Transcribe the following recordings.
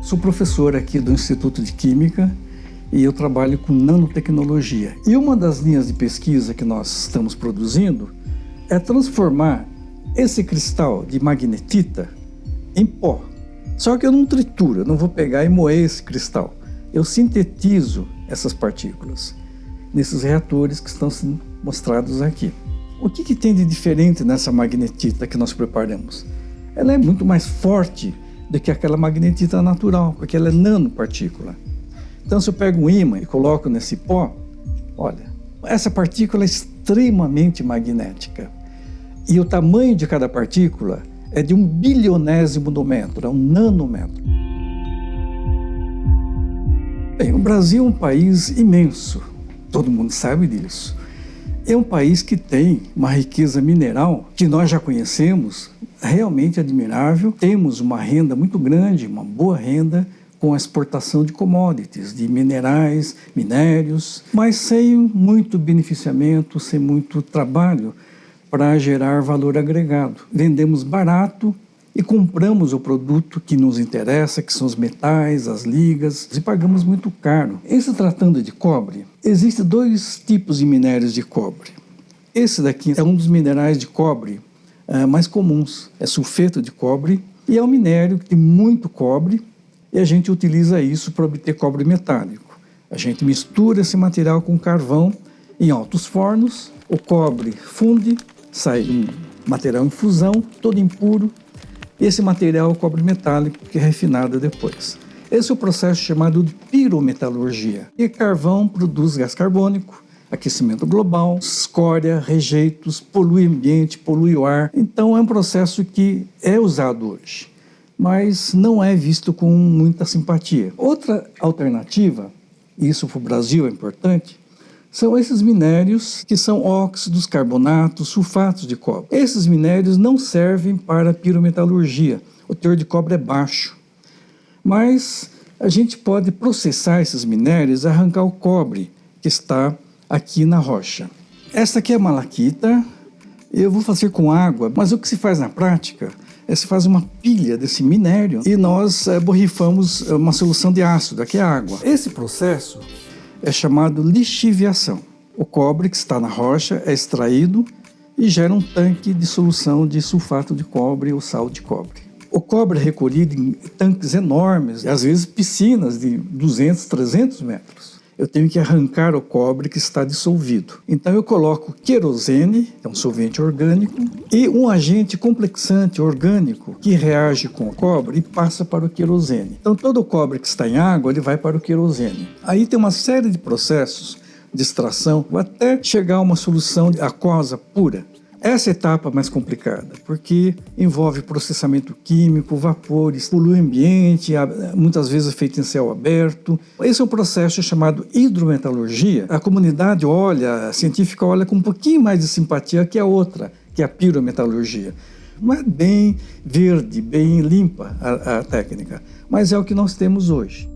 Sou professor aqui do Instituto de Química e eu trabalho com nanotecnologia. E uma das linhas de pesquisa que nós estamos produzindo é transformar esse cristal de magnetita em pó. Só que eu não trituro, eu não vou pegar e moer esse cristal. Eu sintetizo essas partículas nesses reatores que estão sendo mostrados aqui. O que tem de diferente nessa magnetita que nós preparamos? Ela é muito mais forte do que aquela magnetita natural, porque ela é nanopartícula. Então, se eu pego um ímã e coloco nesse pó, olha, essa partícula é extremamente magnética. E o tamanho de cada partícula é de 1 bilionésimo do metro, é 1 nanômetro. Bem, o Brasil é um país imenso, todo mundo sabe disso. É um país que tem uma riqueza mineral que nós já conhecemos, realmente admirável. Temos uma renda muito grande, uma boa renda, com a exportação de commodities, de minerais, minérios, mas sem muito beneficiamento, sem muito trabalho para gerar valor agregado. Vendemos barato e compramos o produto que nos interessa, que são os metais, as ligas, e pagamos muito caro. Em se tratando de cobre, existem 2 tipos de minérios de cobre. Esse daqui é um dos minerais de cobre mais comuns, é sulfeto de cobre, e é um minério que tem muito cobre, e a gente utiliza isso para obter cobre metálico. A gente mistura esse material com carvão em altos fornos, o cobre funde, sai um material em fusão, todo impuro. Esse material é o cobre metálico que é refinado depois. Esse é o processo chamado de pirometalurgia. E carvão produz gás carbônico, aquecimento global, escória, rejeitos, polui o ambiente, polui o ar. Então é um processo que é usado hoje, mas não é visto com muita simpatia. Outra alternativa, e isso para o Brasil é importante, são esses minérios que são óxidos, carbonatos, sulfatos de cobre. Esses minérios não servem para pirometalurgia, o teor de cobre é baixo, mas a gente pode processar esses minérios e arrancar o cobre que está aqui na rocha. Esta aqui é a malaquita, eu vou fazer com água, mas o que se faz na prática é se faz uma pilha desse minério e nós borrifamos uma solução de ácido, aqui é água. Esse processo é chamado lixiviação. O cobre que está na rocha é extraído e gera um tanque de solução de sulfato de cobre ou sal de cobre. O cobre é recolhido em tanques enormes, às vezes piscinas de 200, 300 metros. Eu tenho que arrancar o cobre que está dissolvido. Então eu coloco querosene, que é um solvente orgânico, e um agente complexante orgânico que reage com o cobre e passa para o querosene. Então todo o cobre que está em água, ele vai para o querosene. Aí tem uma série de processos de extração até chegar a uma solução aquosa pura. Essa é a etapa mais complicada, porque envolve processamento químico, vapores, polui o ambiente, muitas vezes é feito em céu aberto. Esse é um processo chamado hidrometalurgia. A comunidade olha, a científica olha com um pouquinho mais de simpatia que a outra, que é a pirometalurgia. Não é bem verde, bem limpa a técnica, mas é o que nós temos hoje.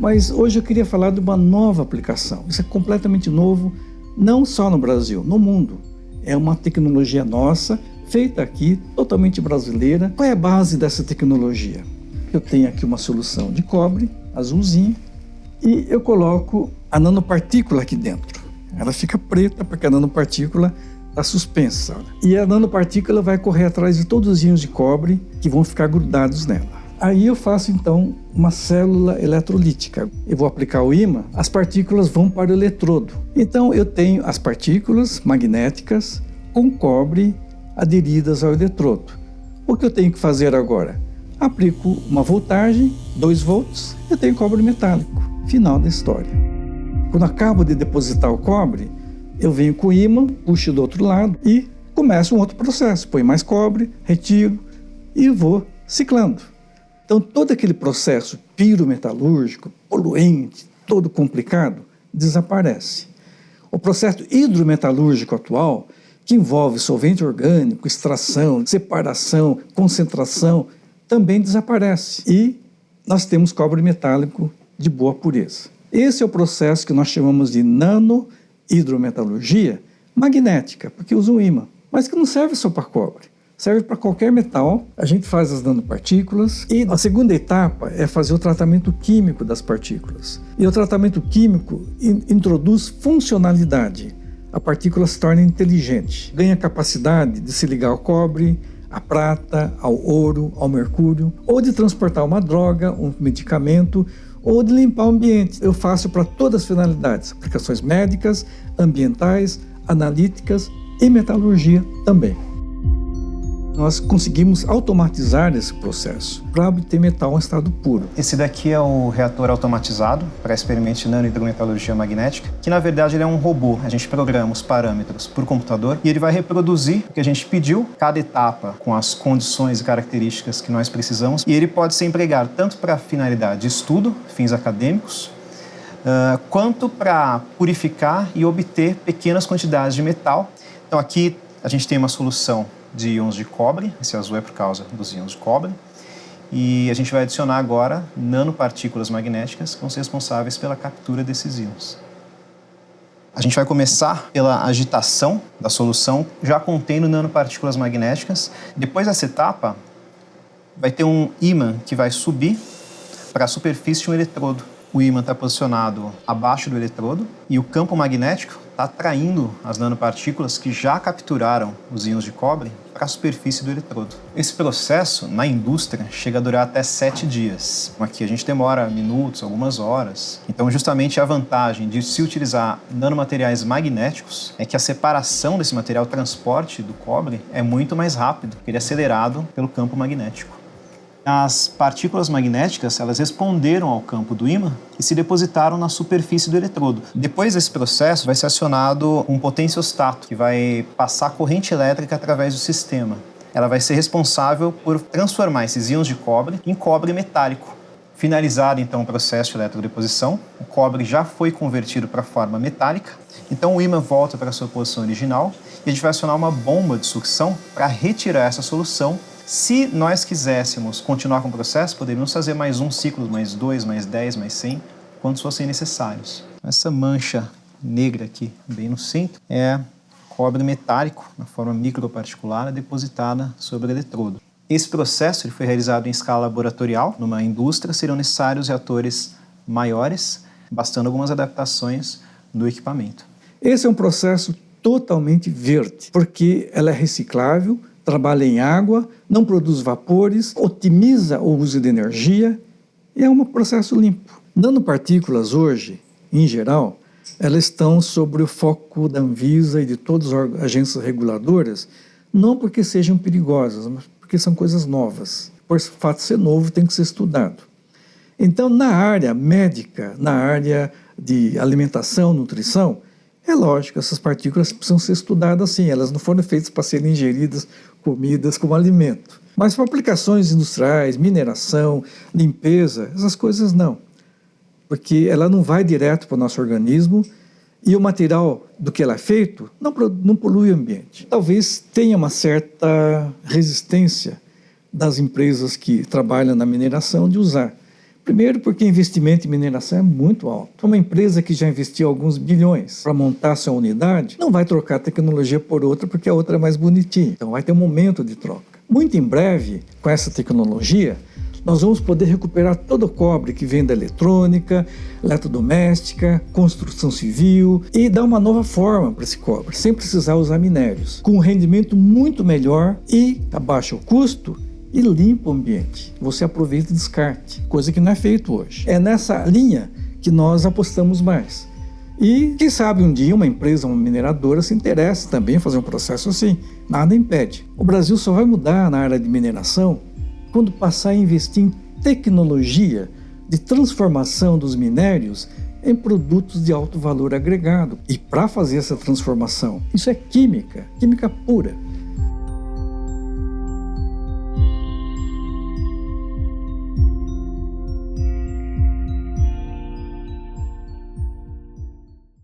Mas hoje eu queria falar de uma nova aplicação. Isso é completamente novo, não só no Brasil, no mundo. É uma tecnologia nossa, feita aqui, totalmente brasileira. Qual é a base dessa tecnologia? Eu tenho aqui uma solução de cobre, azulzinha, e eu coloco a nanopartícula aqui dentro. Ela fica preta porque a nanopartícula está suspensa. E a nanopartícula vai correr atrás de todos os íons de cobre que vão ficar grudados nela. Aí eu faço então uma célula eletrolítica. Eu vou aplicar o ímã, as partículas vão para o eletrodo. Então eu tenho as partículas magnéticas com cobre aderidas ao eletrodo. O que eu tenho que fazer agora? Aplico uma voltagem, 2 volts, eu tenho cobre metálico. Final da história. Quando acabo de depositar o cobre, eu venho com o ímã, puxo do outro lado e começo um outro processo. Põe mais cobre, retiro e vou ciclando. Então, todo aquele processo pirometalúrgico, poluente, todo complicado, desaparece. O processo hidrometalúrgico atual, que envolve solvente orgânico, extração, separação, concentração, também desaparece. E nós temos cobre metálico de boa pureza. Esse é o processo que nós chamamos de nanohidrometalurgia magnética, porque usa um ímã, mas que não serve só para cobre, serve para qualquer metal. A gente faz as nanopartículas e a segunda etapa é fazer o tratamento químico das partículas. E o tratamento químico introduz funcionalidade. A partícula se torna inteligente, ganha capacidade de se ligar ao cobre, à prata, ao ouro, ao mercúrio, ou de transportar uma droga, um medicamento, ou de limpar o ambiente. Eu faço para todas as finalidades, aplicações médicas, ambientais, analíticas e metalurgia também. Nós conseguimos automatizar esse processo para obter metal em estado puro. Esse daqui é o reator automatizado para experimento de nanohidrometalurgia magnética, que na verdade ele é um robô. A gente programa os parâmetros por computador e ele vai reproduzir o que a gente pediu, cada etapa com as condições e características que nós precisamos, e ele pode ser empregado tanto para finalidade de estudo, fins acadêmicos, quanto para purificar e obter pequenas quantidades de metal. Então aqui a gente tem uma solução de íons de cobre, esse azul é por causa dos íons de cobre, e a gente vai adicionar agora nanopartículas magnéticas que vão ser responsáveis pela captura desses íons. A gente vai começar pela agitação da solução, já contendo nanopartículas magnéticas. Depois dessa etapa, vai ter um ímã que vai subir para a superfície de um eletrodo. O ímã está posicionado abaixo do eletrodo e o campo magnético está atraindo as nanopartículas que já capturaram os íons de cobre para a superfície do eletrodo. Esse processo, na indústria, chega a durar até 7 dias. Aqui a gente demora minutos, algumas horas. Então, justamente a vantagem de se utilizar nanomateriais magnéticos é que a separação desse material, o transporte do cobre, é muito mais rápido, porque ele é acelerado pelo campo magnético. As partículas magnéticas, elas responderam ao campo do ímã e se depositaram na superfície do eletrodo. Depois desse processo, vai ser acionado um potenciostato, que vai passar corrente elétrica através do sistema. Ela vai ser responsável por transformar esses íons de cobre em cobre metálico. Finalizado, então, o processo de eletrodeposição, o cobre já foi convertido para a forma metálica, então o ímã volta para a sua posição original e a gente vai acionar uma bomba de sucção para retirar essa solução. Se nós quiséssemos continuar com o processo, poderíamos fazer mais um ciclo, mais 2, mais 10, mais 100, quantos fossem necessários. Essa mancha negra aqui, bem no centro, é cobre metálico, na forma microparticular, depositada sobre o eletrodo. Esse processo ele foi realizado em escala laboratorial, numa indústria. Seriam necessários reatores maiores, bastando algumas adaptações do equipamento. Esse é um processo totalmente verde, porque ela é reciclável, trabalha em água, não produz vapores, otimiza o uso de energia e é um processo limpo. Nanopartículas hoje, em geral, elas estão sobre o foco da Anvisa e de todas as agências reguladoras, não porque sejam perigosas, mas porque são coisas novas. Por fato de ser novo, tem que ser estudado. Então, na área médica, na área de alimentação, nutrição, é lógico, essas partículas precisam ser estudadas assim, elas não foram feitas para serem ingeridas, comidas como alimento. Mas para aplicações industriais, mineração, limpeza, essas coisas não. Porque ela não vai direto para o nosso organismo e o material do que ela é feito não polui o ambiente. Talvez tenha uma certa resistência das empresas que trabalham na mineração de usar. Primeiro porque o investimento em mineração é muito alto. Uma empresa que já investiu alguns bilhões para montar sua unidade, não vai trocar a tecnologia por outra porque a outra é mais bonitinha. Então vai ter um momento de troca. Muito em breve, com essa tecnologia, nós vamos poder recuperar todo o cobre que vem da eletrônica, eletrodoméstica, construção civil e dar uma nova forma para esse cobre, sem precisar usar minérios, com um rendimento muito melhor e abaixa o custo e limpa o ambiente. Você aproveita e descarte, coisa que não é feito hoje. É nessa linha que nós apostamos mais. E quem sabe um dia uma empresa, uma mineradora se interessa também em fazer um processo assim. Nada impede. O Brasil só vai mudar na área de mineração quando passar a investir em tecnologia de transformação dos minérios em produtos de alto valor agregado. E para fazer essa transformação, isso é química, química pura.